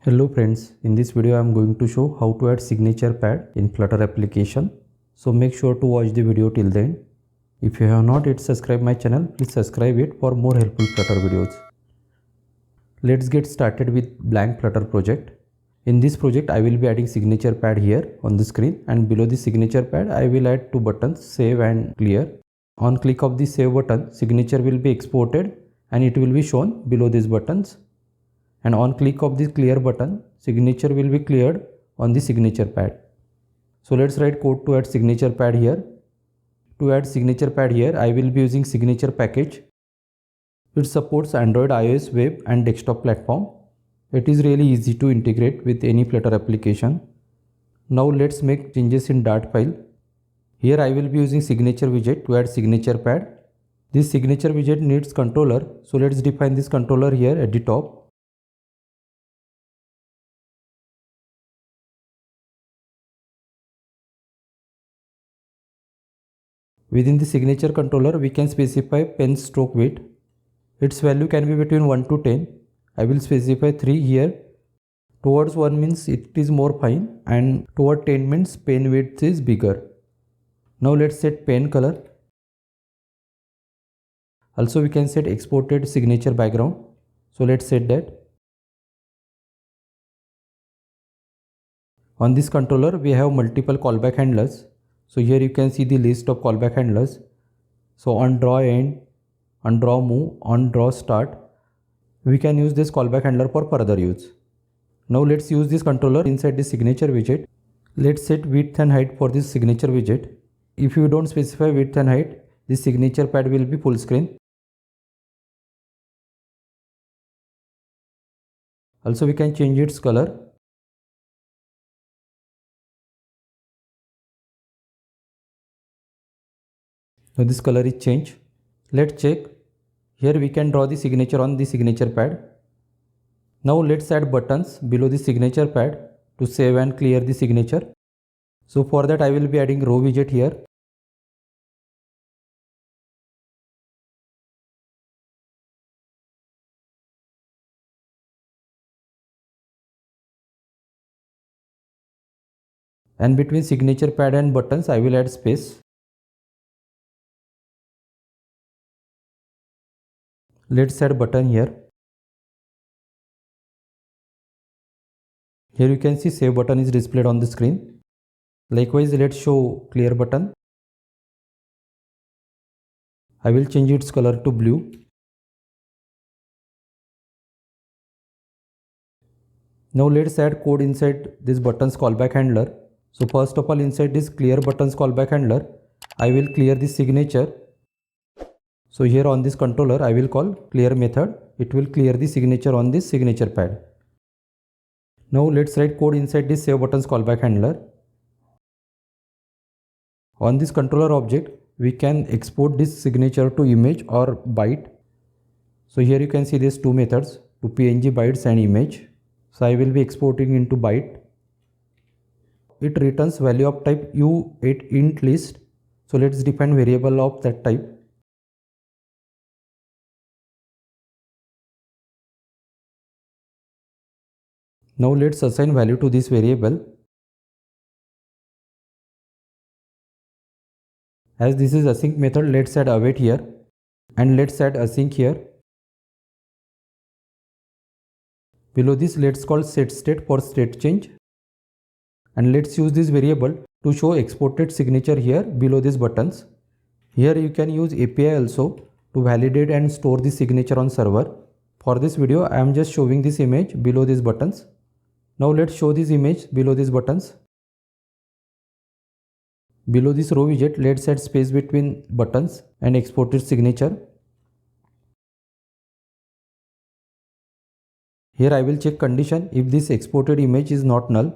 Hello friends, in this video I am going to show how to add signature pad in Flutter application. So make sure to watch the video till the end. If you have not yet subscribed my channel, please subscribe it for more helpful Flutter videos. Let's get started with blank Flutter project. In this project I will be adding signature pad here on the screen, and below the signature pad I will add two buttons, save and clear. On click of the save button, signature will be exported and it will be shown below these buttons. And on click of the clear button, signature will be cleared on the signature pad. So let's write code to add signature pad here. To add signature pad here, I will be using signature package. It supports Android, iOS, web and desktop platform. It is really easy to integrate with any Flutter application. Now let's make changes in Dart file. Here I will be using signature widget to add signature pad. This signature widget needs controller, so let's define this controller here at the top. Within the signature controller, we can specify pen stroke weight. Its value can be between 1 to 10. I will specify 3 here. Towards 1 means it is more fine, and toward 10 means pen width is bigger. Now let's set pen color. Also we can set exported signature background. So let's set that. On this controller we have multiple callback handlers. So here you can see the list of callback handlers. So on draw end, on draw move, on draw start, we can use this callback handler for further use. Now let's use this controller inside the signature widget. Let's set width and height for this signature widget. If you don't specify width and height, this signature pad will be full screen. Also we can change its color. Now this color is changed. Let's check. Here we can draw the signature on the signature pad. Now let's add buttons below the signature pad to save and clear the signature. So for that I will be adding row widget here. And between signature pad and buttons I will add space. Let's add button here. Here you can see save button is displayed on the screen. Likewise, let's show clear button. I will change its color to blue. Now let's add code inside this button's callback handler. So first of all, inside this clear buttons callback handler, I will clear the signature. So here on this controller I will call clear method. It will clear the signature on this signature pad. Now let's write code inside this save buttons callback handler. On this controller object we can export this signature to image or byte. So here you can see these two methods, to PNG, bytes and image. So I will be exporting into byte. It returns value of type U8int list. So let's define variable of that type. Now let's assign value to this variable. As this is async method, let's add await here, and let's add async here. Below this let's call set state for state change, and let's use this variable to show exported signature here below these buttons. Here you can use API also to validate and store the signature on server. For this video I am just showing this image below these buttons. Now let's show this image below these buttons. Below this row widget, let's add space between buttons and export its signature. Here I will check condition if this exported image is not null.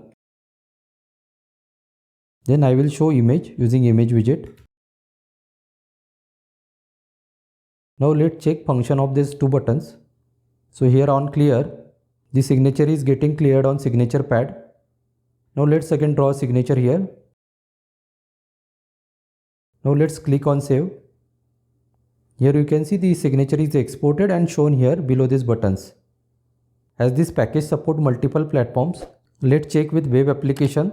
Then I will show image using image widget. Now let's check function of these two buttons. So here on clear, the signature is getting cleared on signature pad. Now let's again draw a signature here. Now let's click on save. Here you can see the signature is exported and shown here below these buttons. As this package support multiple platforms, let's check with web application.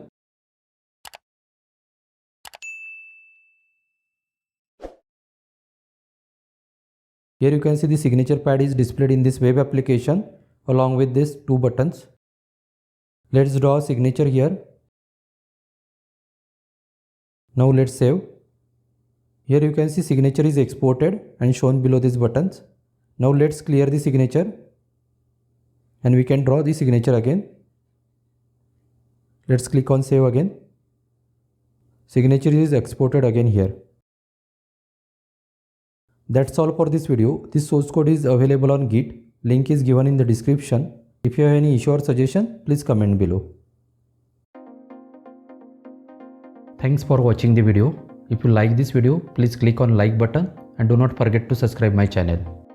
Here you can see the signature pad is displayed in this web application along with these two buttons. Let's draw a signature here. Now let's save. Here you can see signature is exported and shown below these buttons. Now let's clear the signature and we can draw the signature again. Let's click on save again. Signature is exported again here. That's all for this video. This source code is available on Git. Link is given in the description. If you have any issue or suggestion, please comment below. Thanks for watching the video. If you like this video, please click on like button and do not forget to subscribe my channel.